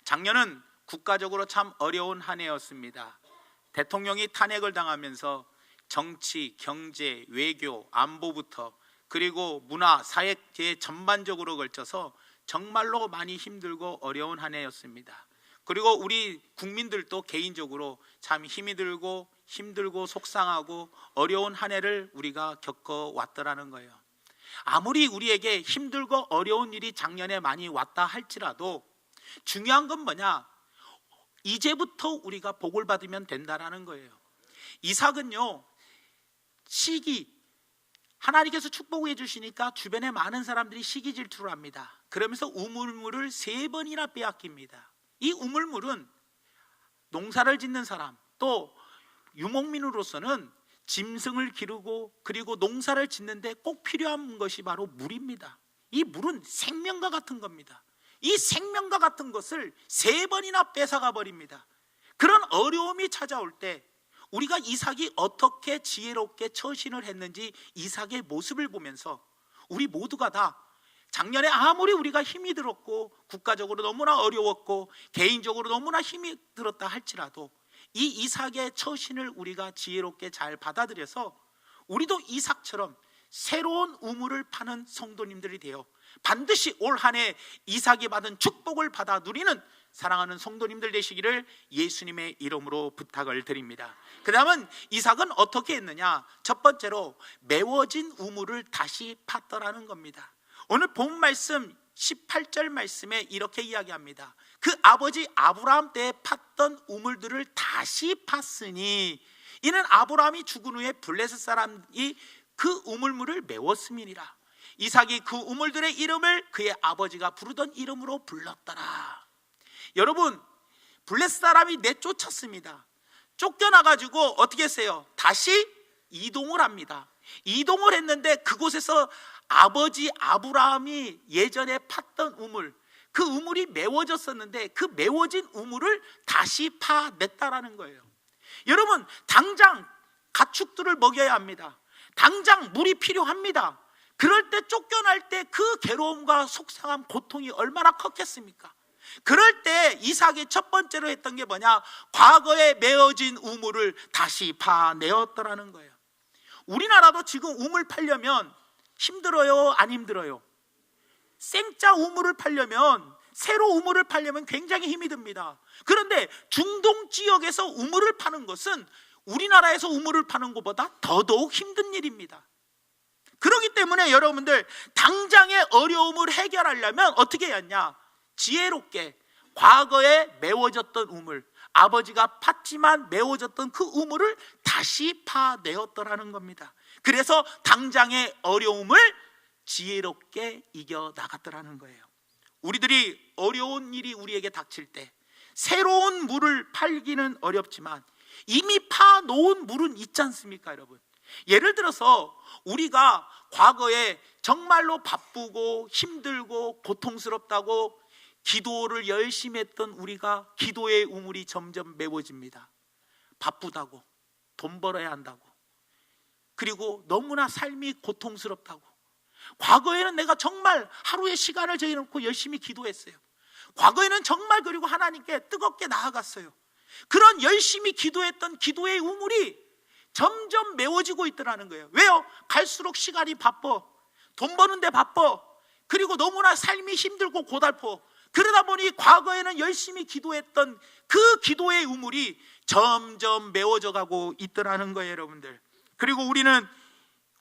작년은 국가적으로 참 어려운 한 해였습니다. 대통령이 탄핵을 당하면서 정치, 경제, 외교, 안보부터 그리고 문화, 사회계 전반적으로 걸쳐서 정말로 많이 힘들고 어려운 한 해였습니다. 그리고 우리 국민들도 개인적으로 참 힘이 들고 힘들고 속상하고 어려운 한 해를 우리가 겪어왔더라는 거예요. 아무리 우리에게 힘들고 어려운 일이 작년에 많이 왔다 할지라도 중요한 건 뭐냐? 이제부터 우리가 복을 받으면 된다라는 거예요. 이삭은요, 시기, 하나님께서 축복해 주시니까 주변에 많은 사람들이 시기 질투를 합니다. 그러면서 우물물을 3번이나 빼앗깁니다. 이 우물물은 농사를 짓는 사람, 또 유목민으로서는 짐승을 기르고 그리고 농사를 짓는데 꼭 필요한 것이 바로 물입니다. 이 물은 생명과 같은 겁니다. 이 생명과 같은 것을 3번이나 뺏어가 버립니다. 그런 어려움이 찾아올 때 우리가 이삭이 어떻게 지혜롭게 처신을 했는지 이삭의 모습을 보면서 우리 모두가 다 작년에 아무리 우리가 힘이 들었고 국가적으로 너무나 어려웠고 개인적으로 너무나 힘이 들었다 할지라도 이 이삭의 처신을 우리가 지혜롭게 잘 받아들여서 우리도 이삭처럼 새로운 우물을 파는 성도님들이 되어 반드시 올 한 해 이삭이 받은 축복을 받아 누리는 사랑하는 성도님들 되시기를 예수님의 이름으로 부탁을 드립니다. 그 다음은 이삭은 어떻게 했느냐? 첫 번째로 메워진 우물을 다시 팠더라는 겁니다. 오늘 본 말씀 18절 말씀에 이렇게 이야기합니다. 그 아버지 아브라함 때에 팠던 우물들을 다시 팠으니 이는 아브라함이 죽은 후에 블레셋 사람이 그 우물물을 메웠음이니라. 이삭이 그 우물들의 이름을 그의 아버지가 부르던 이름으로 불렀더라. 여러분, 블레셋 사람이 내쫓았습니다. 쫓겨나가지고 어떻게 했어요? 다시 이동을 합니다. 이동을 했는데 그곳에서 아버지 아브라함이 예전에 팠던 우물, 그 우물이 메워졌었는데 그 메워진 우물을 다시 파냈다라는 거예요. 여러분, 당장 가축들을 먹여야 합니다. 당장 물이 필요합니다. 그럴 때 쫓겨날 때 그 괴로움과 속상함, 고통이 얼마나 컸겠습니까? 그럴 때 이삭이 첫 번째로 했던 게 뭐냐? 과거에 메어진 우물을 다시 파내었더라는 거예요. 우리나라도 지금 우물 파려면 힘들어요? 안 힘들어요? 생짜 우물을 파려면, 새로 우물을 파려면 굉장히 힘이 듭니다. 그런데 중동 지역에서 우물을 파는 것은 우리나라에서 우물을 파는 것보다 더더욱 힘든 일입니다. 그렇기 때문에 여러분들 당장의 어려움을 해결하려면 어떻게 해야 하냐? 지혜롭게 과거에 메워졌던 우물, 아버지가 팠지만 메워졌던 그 우물을 다시 파내었더라는 겁니다. 그래서 당장의 어려움을 지혜롭게 이겨나갔더라는 거예요. 우리들이 어려운 일이 우리에게 닥칠 때 새로운 물을 팔기는 어렵지만 이미 파놓은 물은 있지 않습니까, 여러분? 예를 들어서 우리가 과거에 정말로 바쁘고 힘들고 고통스럽다고 기도를 열심히 했던 우리가 기도의 우물이 점점 메워집니다. 바쁘다고, 돈 벌어야 한다고, 그리고 너무나 삶이 고통스럽다고. 과거에는 내가 정말 하루에 시간을 정해놓고 열심히 기도했어요. 과거에는 정말 그리고 하나님께 뜨겁게 나아갔어요. 그런 열심히 기도했던 기도의 우물이 점점 메워지고 있더라는 거예요. 왜요? 갈수록 시간이 바빠, 돈 버는데 바빠, 그리고 너무나 삶이 힘들고 고달퍼. 그러다 보니 과거에는 열심히 기도했던 그 기도의 우물이 점점 메워져 가고 있더라는 거예요, 여러분들. 그리고 우리는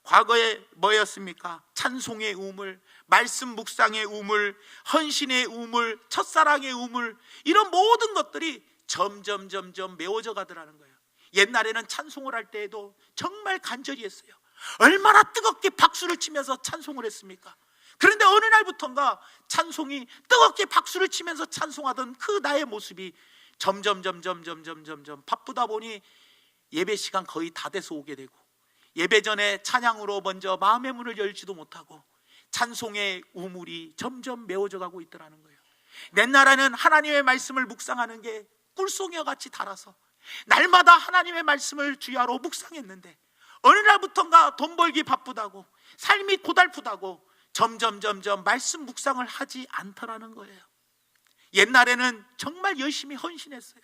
과거에 뭐였습니까? 찬송의 우물, 말씀 묵상의 우물, 헌신의 우물, 첫사랑의 우물, 이런 모든 것들이 점점 메워져 가더라는 거예요. 옛날에는 찬송을 할 때에도 정말 간절히 했어요. 얼마나 뜨겁게 박수를 치면서 찬송을 했습니까? 그런데 어느 날부턴가 찬송이 뜨겁게 박수를 치면서 찬송하던 그 나의 모습이 점점 바쁘다 보니 예배 시간 거의 다 돼서 오게 되고, 예배 전에 찬양으로 먼저 마음의 문을 열지도 못하고 찬송의 우물이 점점 메워져 가고 있더라는 거예요. 옛날에는 하나님의 말씀을 묵상하는 게 꿀송이와 같이 달아서 날마다 하나님의 말씀을 주야로 묵상했는데 어느 날부턴가 돈 벌기 바쁘다고, 삶이 고달프다고 점점 말씀 묵상을 하지 않더라는 거예요. 옛날에는 정말 열심히 헌신했어요.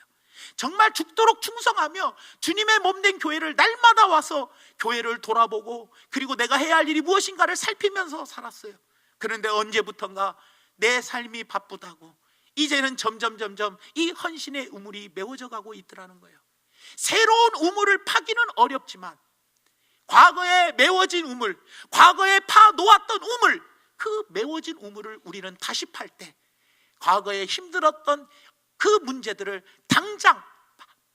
정말 죽도록 충성하며 주님의 몸된 교회를 날마다 와서 교회를 돌아보고, 그리고 내가 해야 할 일이 무엇인가를 살피면서 살았어요. 그런데 언제부턴가 내 삶이 바쁘다고 이제는 점점 이 헌신의 우물이 메워져 가고 있더라는 거예요. 새로운 우물을 파기는 어렵지만 과거에 메워진 우물, 과거에 파 놓았던 우물, 그 메워진 우물을 우리는 다시 팔 때 과거에 힘들었던 그 문제들을 당장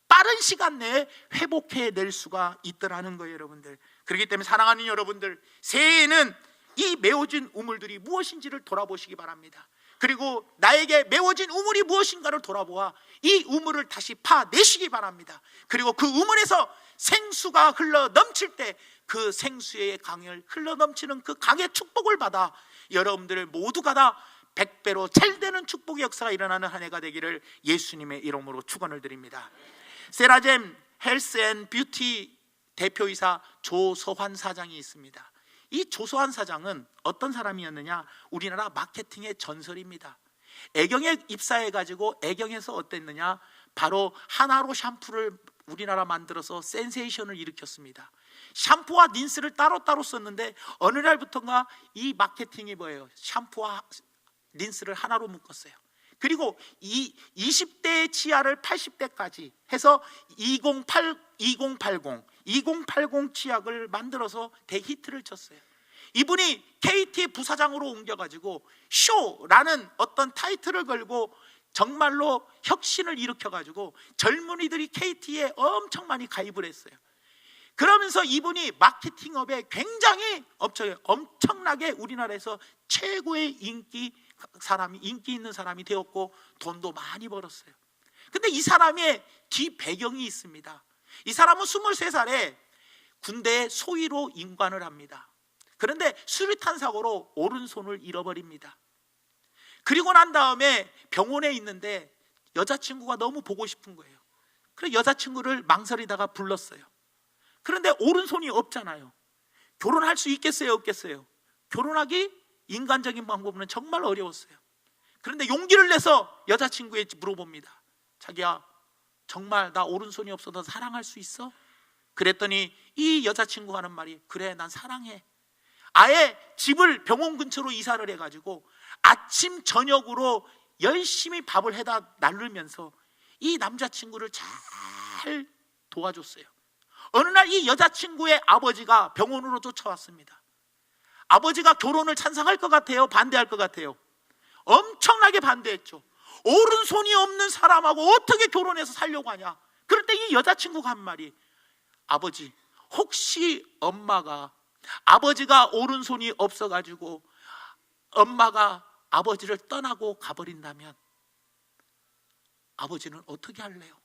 빠른 시간 내에 회복해낼 수가 있더라는 거예요, 여러분들. 그렇기 때문에 사랑하는 여러분들, 새해에는 이 메워진 우물들이 무엇인지를 돌아보시기 바랍니다. 그리고 나에게 메워진 우물이 무엇인가를 돌아보아 이 우물을 다시 파내시기 바랍니다. 그리고 그 우물에서 생수가 흘러 넘칠 때 그 생수의 강을 흘러 넘치는 그 강의 축복을 받아 여러분들 모두가 다 100배로 잘되는 축복의 역사가 일어나는 한 해가 되기를 예수님의 이름으로 축원을 드립니다. 세라젬 헬스 앤 뷰티 대표이사 조소환 사장이 있습니다. 이 조소환 사장은 어떤 사람이었느냐? 우리나라 마케팅의 전설입니다. 애경에 입사해가지고 애경에서 어땠느냐? 바로 하나로 샴푸를 우리나라 만들어서 센세이션을 일으켰습니다. 샴푸와 린스를 따로따로 썼는데 어느 날부터인가 이 마케팅이 뭐예요? 샴푸와 린스를 하나로 묶었어요. 그리고 이 20대 치아를 80대까지 해서 2080 치약을 만들어서 대히트를 쳤어요. 이분이 KT 부사장으로 옮겨가지고 쇼라는 어떤 타이틀을 걸고 정말로 혁신을 일으켜가지고 젊은이들이 KT에 엄청 많이 가입을 했어요. 그러면서 이분이 마케팅업에 굉장히 엄청나게 우리나라에서 최고의 인기 있는 사람이 되었고 돈도 많이 벌었어요. 근데 이 사람의 뒤 배경이 있습니다. 이 사람은 23살에 군대에 소위로 임관을 합니다. 그런데 수류탄 사고로 오른손을 잃어버립니다. 그리고 난 다음에 병원에 있는데 여자친구가 너무 보고 싶은 거예요. 그래서 여자친구를 망설이다가 불렀어요. 그런데 오른손이 없잖아요. 결혼할 수 있겠어요, 없겠어요? 결혼하기 인간적인 방법은 정말 어려웠어요. 그런데 용기를 내서 여자친구에게 물어봅니다. 자기야, 정말 나 오른손이 없어 너 사랑할 수 있어? 그랬더니 이 여자친구가 하는 말이, 그래 난 사랑해. 아예 집을 병원 근처로 이사를 해가지고 아침 저녁으로 열심히 밥을 해다 나르면서 이 남자친구를 잘 도와줬어요. 어느 날 이 여자친구의 아버지가 병원으로 쫓아왔습니다. 아버지가 결혼을 찬성할 것 같아요? 반대할 것 같아요? 엄청나게 반대했죠. 오른손이 없는 사람하고 어떻게 결혼해서 살려고 하냐? 그럴 때 이 여자친구가 한 말이, 아버지, 혹시 아버지가 오른손이 없어가지고 엄마가 아버지를 떠나고 가버린다면 아버지는 어떻게 할래요?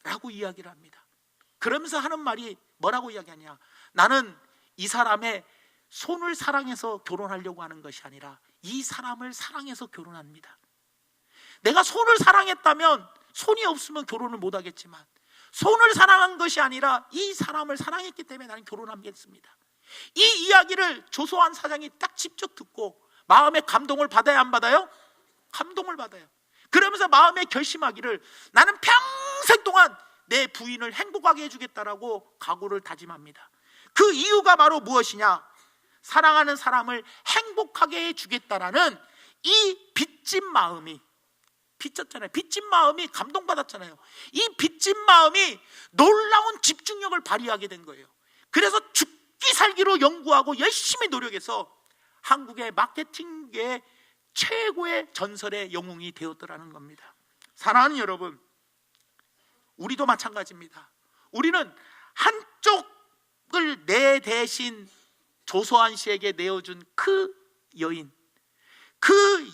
라고 이야기를 합니다. 그러면서 하는 말이 뭐라고 이야기하냐? 나는 이 사람의 손을 사랑해서 결혼하려고 하는 것이 아니라 이 사람을 사랑해서 결혼합니다. 내가 손을 사랑했다면 손이 없으면 결혼을 못하겠지만 손을 사랑한 것이 아니라 이 사람을 사랑했기 때문에 나는 결혼하겠습니다. 이 이야기를 조소환 사장이 딱 직접 듣고 마음에 감동을 받아야 안 받아요? 감동을 받아요. 그러면서 마음에 결심하기를, 나는 평생 동안 내 부인을 행복하게 해주겠다라고 각오를 다짐합니다. 그 이유가 바로 무엇이냐? 사랑하는 사람을 행복하게 해주겠다라는 이 빚진 마음이, 빚졌잖아요. 빚진 마음이 감동받았잖아요. 이 빚진 마음이 놀라운 집중력을 발휘하게 된 거예요. 그래서 죽기 살기로 연구하고 열심히 노력해서 한국의 마케팅계의 최고의 전설의 영웅이 되었더라는 겁니다. 사랑하는 여러분, 우리도 마찬가지입니다. 우리는 한쪽을 내 대신 조소환 씨에게 내어준 그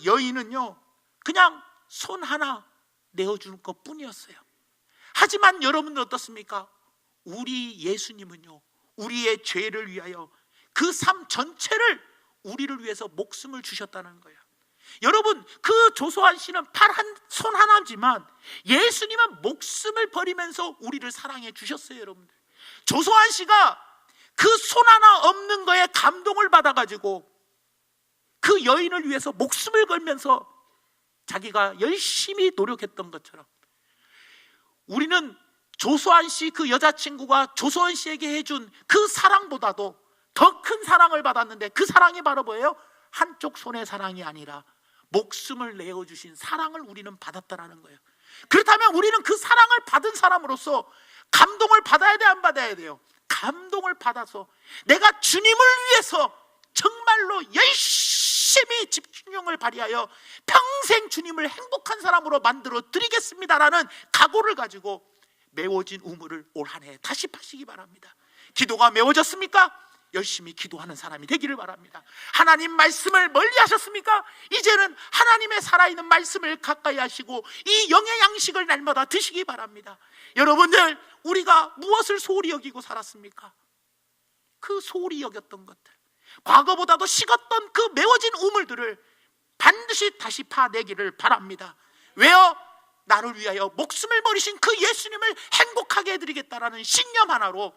여인은요 그냥 손 하나 내어주는 것 뿐이었어요. 하지만 여러분들 어떻습니까? 우리 예수님은요 우리의 죄를 위하여 그 삶 전체를 우리를 위해서 목숨을 주셨다는 거예요. 여러분, 그 조소환 씨는 손 하나지만 예수님은 목숨을 버리면서 우리를 사랑해 주셨어요. 여러분들, 조소환 씨가 그 손 하나 없는 거에 감동을 받아가지고 그 여인을 위해서 목숨을 걸면서 자기가 열심히 노력했던 것처럼 우리는 조수환 씨 그 여자친구가 조수원 씨에게 해준 그 사랑보다도 더 큰 사랑을 받았는데, 그 사랑이 바로 뭐예요? 한쪽 손의 사랑이 아니라 목숨을 내어주신 사랑을 우리는 받았다라는 거예요. 그렇다면 우리는 그 사랑을 받은 사람으로서 감동을 받아야 돼, 안 받아야 돼요? 감동을 받아서 내가 주님을 위해서 정말로 열심히 집중력을 발휘하여 평생 주님을 행복한 사람으로 만들어 드리겠습니다라는 각오를 가지고 메워진 우물을 올 한 해 다시 파시기 바랍니다. 기도가 메워졌습니까? 열심히 기도하는 사람이 되기를 바랍니다. 하나님 말씀을 멀리 하셨습니까? 이제는 하나님의 살아있는 말씀을 가까이 하시고 이 영의 양식을 날마다 드시기 바랍니다. 여러분들, 우리가 무엇을 소홀히 여기고 살았습니까? 그 소홀히 여겼던 것들, 과거보다도 식었던 그 메워진 우물들을 반드시 다시 파내기를 바랍니다. 왜요? 나를 위하여 목숨을 버리신 그 예수님을 행복하게 해드리겠다라는 신념 하나로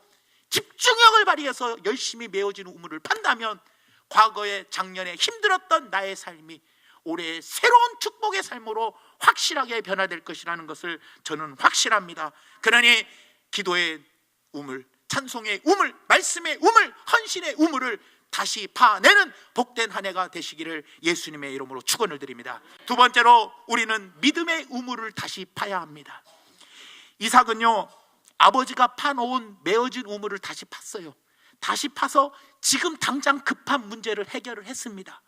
집중력을 발휘해서 열심히 메워진 우물을 판다면 과거에 작년에 힘들었던 나의 삶이 올해 새로운 축복의 삶으로 확실하게 변화될 것이라는 것을 저는 확실합니다. 그러니 기도의 우물, 찬송의 우물, 말씀의 우물, 헌신의 우물을 다시 파내는 복된 한 해가 되시기를 예수님의 이름으로 축원을 드립니다. 두 번째로, 우리는 믿음의 우물을 다시 파야 합니다. 이삭은요, 아버지가 파놓은 메어진 우물을 다시 팠어요. 다시 파서 지금 당장 급한 문제를 해결을 했습니다.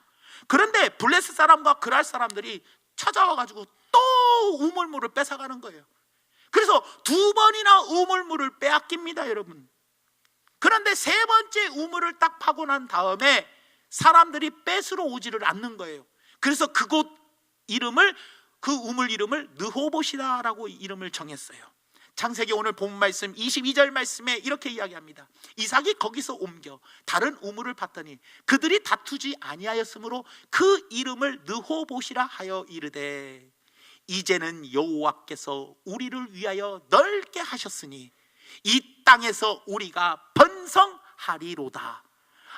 그런데 블레셋 사람과 그랄 사람들이 찾아와가지고 또 우물물을 뺏어가는 거예요. 그래서 두 번이나 우물물을 빼앗깁니다, 여러분. 그런데 세 번째 우물을 딱 파고 난 다음에 사람들이 뺏으러 오지를 않는 거예요. 그래서 그곳 이름을, 그 우물 이름을 르호봇이라고 이름을 정했어요. 창세기 오늘 본 말씀 22절 말씀에 이렇게 이야기합니다. 이삭이 거기서 옮겨 다른 우물을 팠더니 그들이 다투지 아니하였으므로 그 이름을 르호봇이라 하여 이르되, 이제는 여호와께서 우리를 위하여 넓게 하셨으니 이 땅에서 우리가 번성하리로다.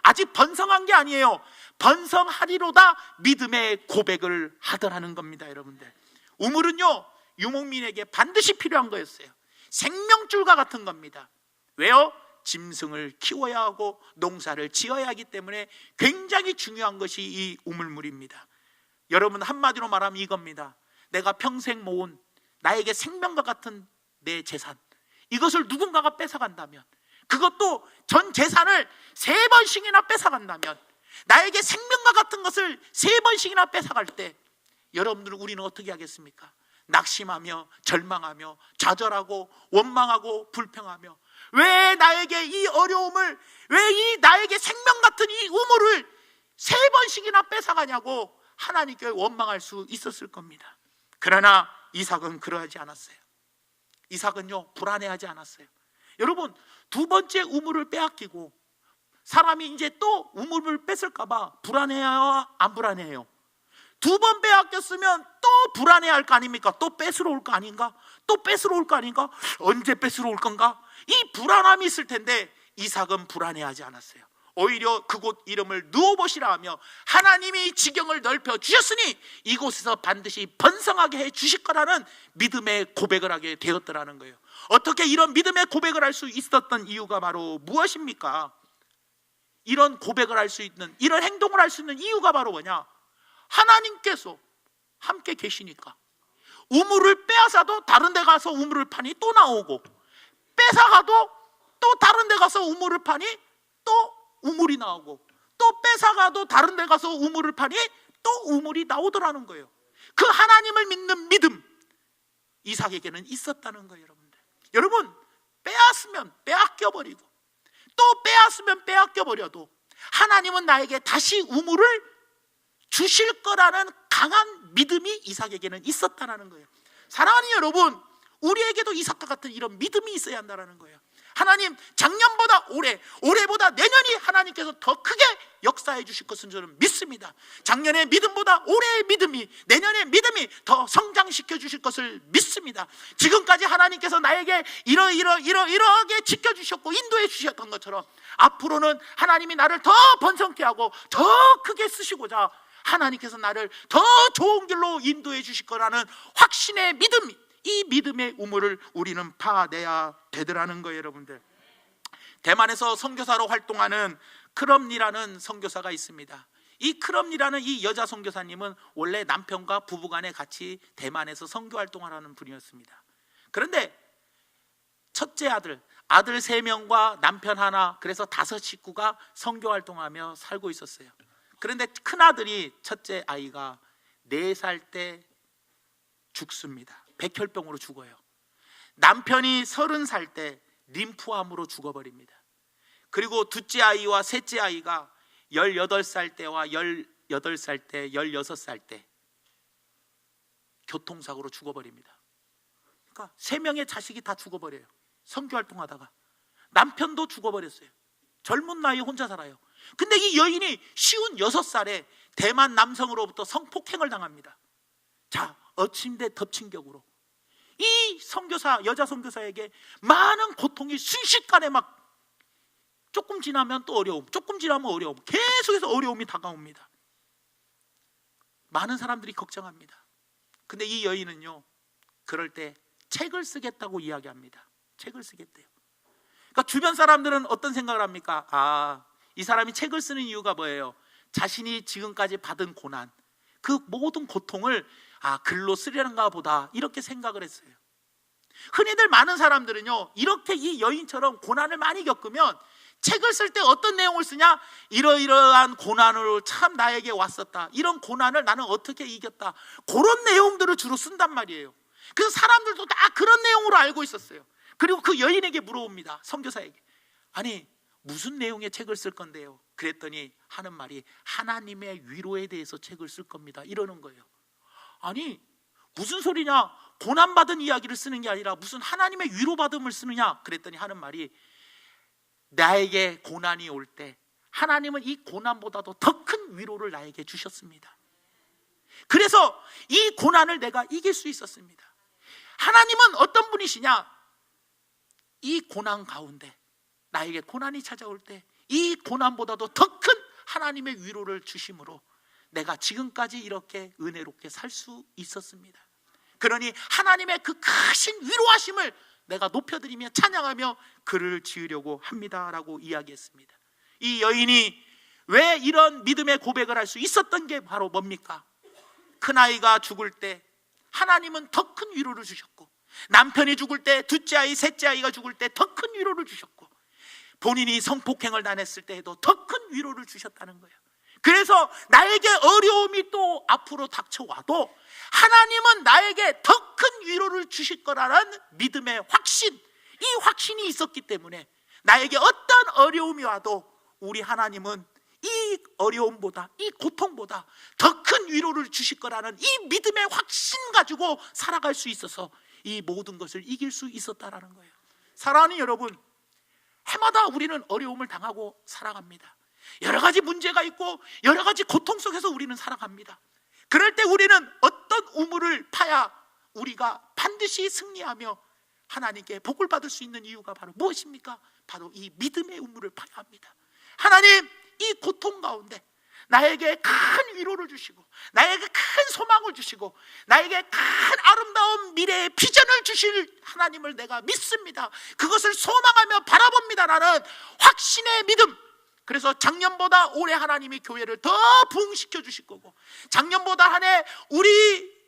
아직 번성한 게 아니에요. 번성하리로다 믿음의 고백을 하더라는 겁니다. 여러분들, 우물은요, 유목민에게 반드시 필요한 거였어요. 생명줄과 같은 겁니다. 왜요? 짐승을 키워야 하고 농사를 지어야 하기 때문에 굉장히 중요한 것이 이 우물물입니다. 여러분, 한마디로 말하면 이겁니다. 내가 평생 모은 나에게 생명과 같은 내 재산, 이것을 누군가가 뺏어간다면, 그것도 전 재산을 3번씩이나 뺏어간다면, 나에게 생명과 같은 것을 3번씩이나 뺏어갈 때 여러분들은, 우리는 어떻게 하겠습니까? 낙심하며 절망하며 좌절하고 원망하고 불평하며, 왜 나에게 이 어려움을, 왜 이 나에게 생명 같은 이 우물을 3번씩이나 뺏어가냐고 하나님께 원망할 수 있었을 겁니다. 그러나 이삭은 그러하지 않았어요. 이삭은요, 불안해하지 않았어요. 여러분, 두 번째 우물을 빼앗기고 사람이 이제 또 우물을 뺏을까봐 불안해요, 안 불안해요? 두 번 빼앗겼으면 또 불안해할 거 아닙니까? 또 뺏으러 올 거 아닌가? 또 뺏으러 올 거 아닌가? 언제 뺏으러 올 건가? 이 불안함이 있을 텐데 이삭은 불안해하지 않았어요. 오히려 그곳 이름을 르호봇이라 하며 하나님이 지경을 넓혀 주셨으니 이곳에서 반드시 번성하게 해 주실 거라는 믿음의 고백을 하게 되었더라는 거예요. 어떻게 이런 믿음의 고백을 할 수 있었던 이유가 바로 무엇입니까? 이런 고백을 할 수 있는, 이런 행동을 할 수 있는 이유가 바로 뭐냐? 하나님께서 함께 계시니까. 우물을 빼앗아도 다른 데 가서 우물을 파니 또 나오고, 뺏어가도 또 다른 데 가서 우물을 파니 또 우물이 나오고, 또 뺏어가도 다른 데 가서 우물을 파니 또 우물이 나오더라는 거예요. 그 하나님을 믿는 믿음, 이삭에게는 있었다는 거예요. 여러분, 빼앗으면 빼앗겨버리고 또 빼앗으면 빼앗겨버려도 하나님은 나에게 다시 우물을 주실 거라는 강한 믿음이 이삭에게는 있었다는 거예요. 사랑하는 여러분, 우리에게도 이삭과 같은 이런 믿음이 있어야 한다는 거예요. 하나님, 작년보다 올해보다 내년이 하나님께서 더 크게 역사해 주실 것은 저는 믿습니다. 작년의 믿음보다 올해의 믿음이, 내년의 믿음이 더 성장시켜 주실 것을 믿습니다. 지금까지 하나님께서 나에게 이러하게 지켜주셨고 인도해 주셨던 것처럼 앞으로는 하나님이 나를 더 번성케 하고 더 크게 쓰시고자 하나님께서 나를 더 좋은 길로 인도해 주실 거라는 확신의 믿음, 이 믿음의 우물을 우리는 파내야 되더라는 거예요. 여러분들, 대만에서 선교사로 활동하는 크럼니라는 선교사가 있습니다. 이 크럼니라는 이 여자 선교사님은 원래 남편과 부부간에 같이 대만에서 선교 활동을 하는 분이었습니다. 그런데 첫째 아들 3명과 남편 하나, 그래서 5 식구가 선교 활동하며 살고 있었어요. 그런데 큰아들이, 첫째 아이가 4살 때 죽습니다. 백혈병으로 죽어요. 남편이 30살 때 림프암으로 죽어버립니다. 그리고 둘째 아이와 셋째 아이가 18살 때와 18살 때, 16살 때 교통사고로 죽어버립니다. 그러니까 3명의 자식이 다 죽어버려요. 선교활동하다가 남편도 죽어버렸어요. 젊은 나이에 혼자 살아요. 근데 이 여인이 56살에 대만 남성으로부터 성폭행을 당합니다. 자, 엎친 데 덮친 격으로 이 선교사, 여자 선교사에게 많은 고통이 순식간에 막, 조금 지나면 또 어려움, 조금 지나면 어려움, 계속해서 어려움이 다가옵니다. 많은 사람들이 걱정합니다. 근데 이 여인은요, 그럴 때 책을 쓰겠다고 이야기합니다. 책을 쓰겠대요. 그러니까 주변 사람들은 어떤 생각을 합니까? 이 사람이 책을 쓰는 이유가 뭐예요? 자신이 지금까지 받은 고난, 그 모든 고통을 글로 쓰려는가 보다, 이렇게 생각을 했어요. 흔히들 많은 사람들은요, 이렇게 이 여인처럼 고난을 많이 겪으면 책을 쓸 때 어떤 내용을 쓰냐? 이러이러한 고난으로 참 나에게 왔었다, 이런 고난을 나는 어떻게 이겼다, 그런 내용들을 주로 쓴단 말이에요. 그래서 사람들도 다 그런 내용으로 알고 있었어요. 그리고 그 여인에게 물어봅니다. 선교사에게. 아니, 무슨 내용의 책을 쓸 건데요? 그랬더니 하는 말이, 하나님의 위로에 대해서 책을 쓸 겁니다, 이러는 거예요. 아니, 무슨 소리냐? 고난받은 이야기를 쓰는 게 아니라 무슨 하나님의 위로받음을 쓰느냐? 그랬더니 하는 말이, 나에게 고난이 올 때 하나님은 이 고난보다도 더 큰 위로를 나에게 주셨습니다. 그래서 이 고난을 내가 이길 수 있었습니다. 하나님은 어떤 분이시냐? 이 고난 가운데, 나에게 고난이 찾아올 때 이 고난보다도 더 큰 하나님의 위로를 주심으로 내가 지금까지 이렇게 은혜롭게 살 수 있었습니다. 그러니 하나님의 그 크신 위로하심을 내가 높여드리며 찬양하며 글을 지으려고 합니다 라고 이야기했습니다. 이 여인이 왜 이런 믿음의 고백을 할 수 있었던 게 바로 뭡니까? 큰아이가 죽을 때 하나님은 더 큰 위로를 주셨고, 남편이 죽을 때, 둘째 아이, 셋째 아이가 죽을 때 더 큰 위로를 주셨고, 본인이 성폭행을 당했을 때에도 더 큰 위로를 주셨다는 거예요. 그래서 나에게 어려움이 또 앞으로 닥쳐와도 하나님은 나에게 더 큰 위로를 주실 거라는 믿음의 확신, 이 확신이 있었기 때문에 나에게 어떤 어려움이 와도 우리 하나님은 이 어려움보다, 이 고통보다 더 큰 위로를 주실 거라는 이 믿음의 확신 가지고 살아갈 수 있어서 이 모든 것을 이길 수 있었다라는 거예요. 사랑하는 여러분, 해마다 우리는 어려움을 당하고 살아갑니다. 여러 가지 문제가 있고 여러 가지 고통 속에서 우리는 살아갑니다. 그럴 때 우리는 어떤 우물을 파야 우리가 반드시 승리하며 하나님께 복을 받을 수 있는 이유가 바로 무엇입니까? 바로 이 믿음의 우물을 파야 합니다. 하나님, 이 고통 가운데 나에게 큰 위로를 주시고, 나에게 큰 소망을 주시고, 나에게 큰 아름다운 미래의 비전을 주실 하나님을 내가 믿습니다. 그것을 소망하며 바라봅니다 라는 확신의 믿음. 그래서 작년보다 올해 하나님이 교회를 더 부흥시켜 주실 거고, 작년보다 한 해 우리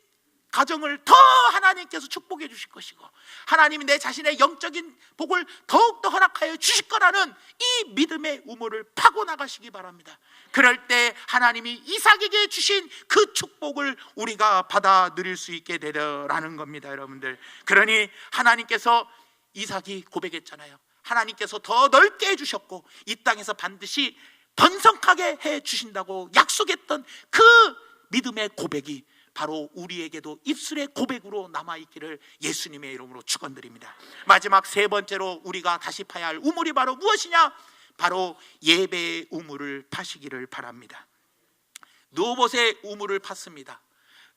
가정을 더 하나님께서 축복해 주실 것이고, 하나님이 내 자신의 영적인 복을 더욱더 허락하여 주실 거라는 이 믿음의 우물을 파고 나가시기 바랍니다. 그럴 때 하나님이 이삭에게 주신 그 축복을 우리가 받아 누릴 수 있게 되더라는 겁니다, 여러분들. 그러니 하나님께서, 이삭이 고백했잖아요. 하나님께서 더 넓게 해주셨고 이 땅에서 반드시 번성하게 해주신다고 약속했던 그 믿음의 고백이 바로 우리에게도 입술의 고백으로 남아있기를 예수님의 이름으로 축원드립니다. 마지막 세 번째로 우리가 다시 파야 할 우물이 바로 무엇이냐? 바로 예배의 우물을 파시기를 바랍니다. 누오봇의 우물을 팠습니다.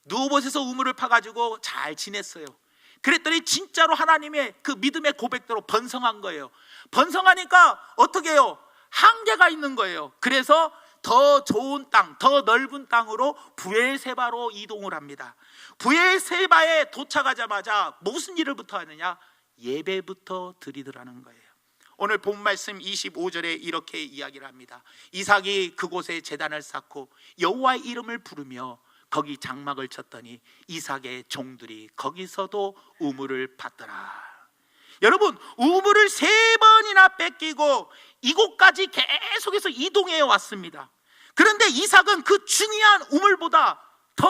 누오봇에서 우물을 파가지고 잘 지냈어요. 그랬더니 진짜로 하나님의 그 믿음의 고백대로 번성한 거예요. 번성하니까 어떻게 해요? 한계가 있는 거예요. 그래서 더 좋은 땅, 더 넓은 땅으로 브엘세바로 이동을 합니다. 브엘세바에 도착하자마자 무슨 일을부터 하느냐? 예배부터 드리더라는 거예요. 오늘 본 말씀 25절에 이렇게 이야기를 합니다. 이삭이 그곳에 제단을 쌓고 여호와의 이름을 부르며 거기 장막을 쳤더니 이삭의 종들이 거기서도 우물을 받더라. 여러분, 우물을 3번이나 뺏기고 이곳까지 계속해서 이동해 왔습니다. 그런데 이삭은 그 중요한 우물보다 더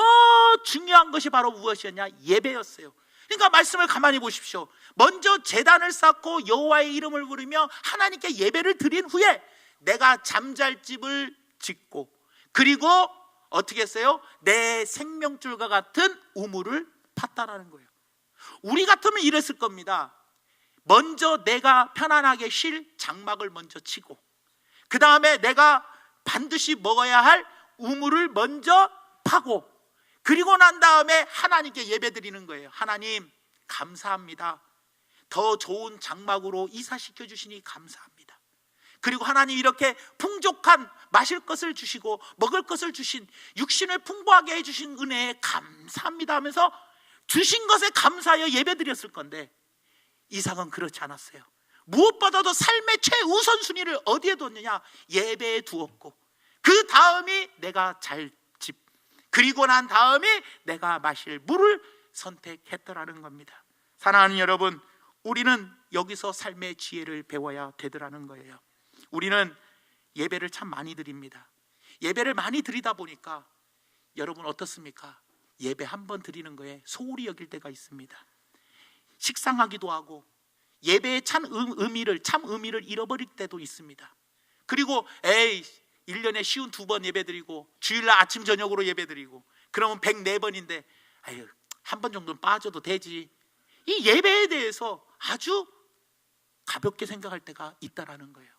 중요한 것이 바로 무엇이었냐? 예배였어요. 그러니까 말씀을 가만히 보십시오. 먼저 제단을 쌓고 여호와의 이름을 부르며 하나님께 예배를 드린 후에 내가 잠잘 집을 짓고, 그리고 어떻게 했어요? 내 생명줄과 같은 우물을 팠다라는 거예요. 우리 같으면 이랬을 겁니다. 먼저 내가 편안하게 쉴 장막을 먼저 치고, 그 다음에 내가 반드시 먹어야 할 우물을 먼저 파고, 그리고 난 다음에 하나님께 예배드리는 거예요. 하나님 감사합니다. 더 좋은 장막으로 이사시켜 주시니 감사합니다. 그리고 하나님 이렇게 풍족한 마실 것을 주시고 먹을 것을 주신, 육신을 풍부하게 해주신 은혜에 감사합니다 하면서 주신 것에 감사하여 예배드렸을 건데, 이삭은 그렇지 않았어요. 무엇보다도 삶의 최우선순위를 어디에 뒀느냐? 예배에 두었고, 그 다음이 내가 잘 집, 그리고 난 다음에 내가 마실 물을 선택했더라는 겁니다. 사랑하는 여러분, 우리는 여기서 삶의 지혜를 배워야 되더라는 거예요. 우리는 예배를 참 많이 드립니다. 예배를 많이 드리다 보니까 여러분 어떻습니까? 예배 한 번 드리는 거에 소홀히 여길 때가 있습니다. 식상하기도 하고 예배의 참 의미를 잃어버릴 때도 있습니다. 그리고 1년에 쉬운 2번 예배 드리고 주일날 아침 저녁으로 예배 드리고 그러면 104번인데 한 번 정도는 빠져도 되지. 이 예배에 대해서 아주 가볍게 생각할 때가 있다라는 거예요.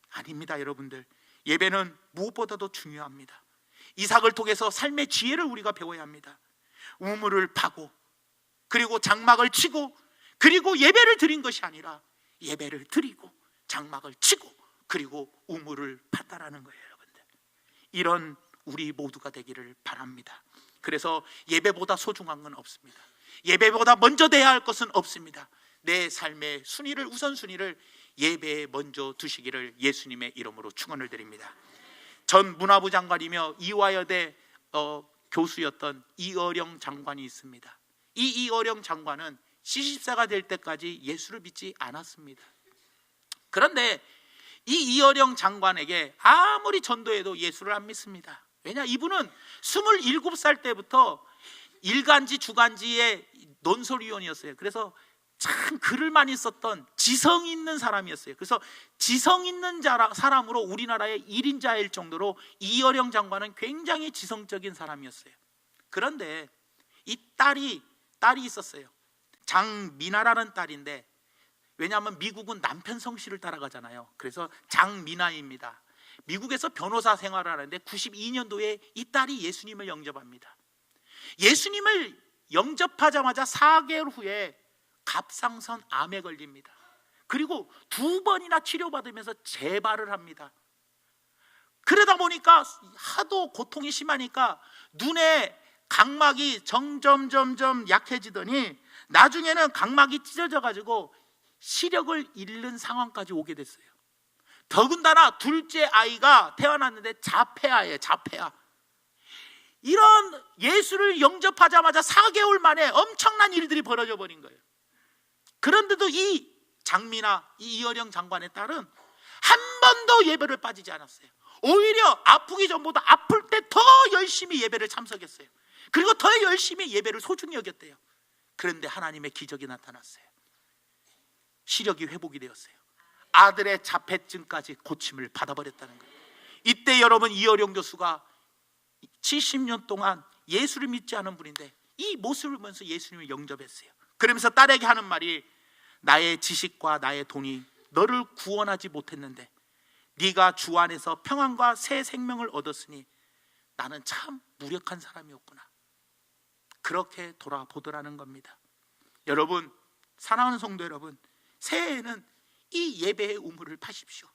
아닙니다, 여러분들. 예배는 무엇보다도 중요합니다. 이삭을 통해서 삶의 지혜를 우리가 배워야 합니다. 우물을 파고, 그리고 장막을 치고, 그리고 예배를 드린 것이 아니라 예배를 드리고 장막을 치고 그리고 우물을 팠다라는 거예요. 여러분들, 이런 우리 모두가 되기를 바랍니다. 그래서 예배보다 소중한 건 없습니다. 예배보다 먼저 돼야 할 것은 없습니다. 내 삶의 순위를, 우선순위를 예배에 먼저 두시기를 예수님의 이름으로 축원을 드립니다. 전 문화부 장관이며 이화여대 교수였던 이어령 장관이 있습니다. 이 이어령 장관은 70세가 될 때까지 예수를 믿지 않았습니다. 그런데 이 이어령 장관에게 아무리 전도해도 예수를 안 믿습니다. 왜냐? 이분은 27살 때부터 일간지 주간지의 논설위원이었어요. 그래서 참 글을 많이 썼던 지성 있는 사람이었어요. 그래서 지성 있는 사람으로 우리나라의 1인자일 정도로 이어령 장관은 굉장히 지성적인 사람이었어요. 그런데 이 딸이 있었어요. 장미나라는 딸인데, 왜냐하면 미국은 남편 성씨를 따라가잖아요. 그래서 장미나입니다. 미국에서 변호사 생활을 하는데 92년도에 이 딸이 예수님을 영접합니다. 예수님을 영접하자마자 4개월 후에 갑상선 암에 걸립니다. 그리고 2번이나 치료받으면서 재발을 합니다. 그러다 보니까 하도 고통이 심하니까 눈에 각막이 점점 약해지더니 나중에는 각막이 찢어져 가지고 시력을 잃는 상황까지 오게 됐어요. 더군다나 둘째 아이가 태어났는데 자폐아예요. 자폐아. 이런 예수를 영접하자마자 4개월 만에 엄청난 일들이 벌어져 버린 거예요. 그런데도 이 장미나 이 이어령 장관의 딸은 한 번도 예배를 빠지지 않았어요. 오히려 아프기 전보다 아플 때 더 열심히 예배를 참석했어요. 그리고 더 열심히 예배를 소중히 여겼대요. 그런데 하나님의 기적이 나타났어요. 시력이 회복이 되었어요. 아들의 자폐증까지 고침을 받아버렸다는 거예요. 이때 여러분, 이어령 교수가 70년 동안 예수를 믿지 않은 분인데 이 모습을 보면서 예수님을 영접했어요. 그러면서 딸에게 하는 말이, 나의 지식과 나의 돈이 너를 구원하지 못했는데 네가 주 안에서 평안과 새 생명을 얻었으니 나는 참 무력한 사람이었구나. 그렇게 돌아보더라는 겁니다. 여러분, 사랑하는 성도 여러분, 새해에는 이 예배의 우물을 파십시오.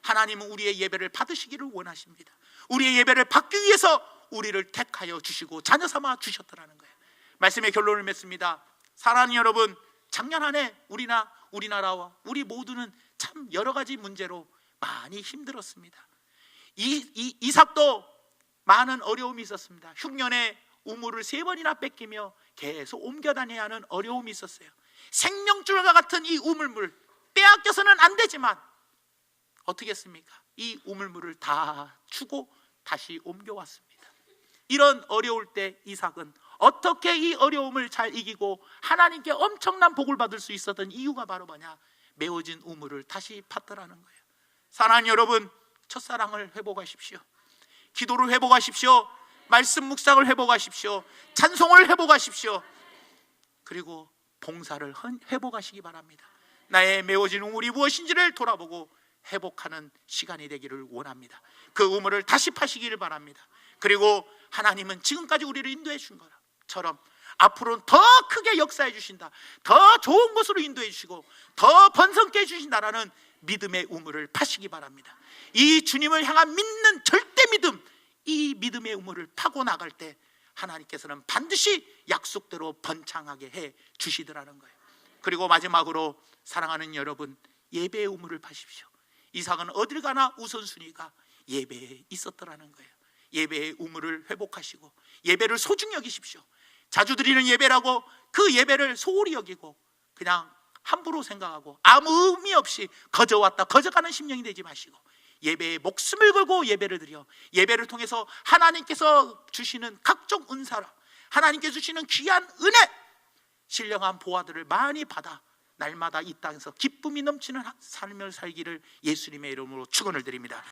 하나님은 우리의 예배를 받으시기를 원하십니다. 우리의 예배를 받기 위해서 우리를 택하여 주시고 자녀 삼아 주셨더라는 거예요. 말씀의 결론을 맺습니다. 사랑하는 여러분, 작년 한 해 우리나라와 우리 모두는 참 여러 가지 문제로 많이 힘들었습니다. 이삭도 많은 어려움이 있었습니다. 흉년에 우물을 3번이나 뺏기며 계속 옮겨 다녀야 하는 어려움이 있었어요. 생명줄과 같은 이 우물물 빼앗겨서는 안 되지만 어떻게 했습니까? 이 우물물을 다 주고 다시 옮겨왔습니다. 이런 어려울 때 이삭은 어떻게 이 어려움을 잘 이기고 하나님께 엄청난 복을 받을 수 있었던 이유가 바로 뭐냐? 메워진 우물을 다시 팠더라는 거예요. 사랑하는 여러분, 첫사랑을 회복하십시오. 기도를 회복하십시오. 말씀 묵상을 회복하십시오. 찬송을 회복하십시오. 그리고 봉사를 회복하시기 바랍니다. 나의 메워진 우물이 무엇인지를 돌아보고 회복하는 시간이 되기를 원합니다. 그 우물을 다시 파시기를 바랍니다. 그리고 하나님은 지금까지 우리를 인도해 준 것처럼 앞으로는 더 크게 역사해 주신다, 더 좋은 곳으로 인도해 주시고 더 번성케 해 주신다라는 믿음의 우물을 파시기 바랍니다. 이 주님을 향한 믿는 절대 믿음, 이 믿음의 우물을 파고 나갈 때 하나님께서는 반드시 약속대로 번창하게 해 주시더라는 거예요. 그리고 마지막으로 사랑하는 여러분, 예배의 우물을 파십시오. 이삭은 어딜 가나 우선순위가 예배에 있었더라는 거예요. 예배의 우물을 회복하시고 예배를 소중히 여기십시오. 자주 드리는 예배라고 그 예배를 소홀히 여기고 그냥 함부로 생각하고 아무 의미 없이 거저왔다 거저가는 심령이 되지 마시고 예배에 목숨을 걸고 예배를 드려 예배를 통해서 하나님께서 주시는 각종 은사라, 하나님께서 주시는 귀한 은혜, 신령한 보화들을 많이 받아 날마다 이 땅에서 기쁨이 넘치는 삶을 살기를 예수님의 이름으로 축원을 드립니다.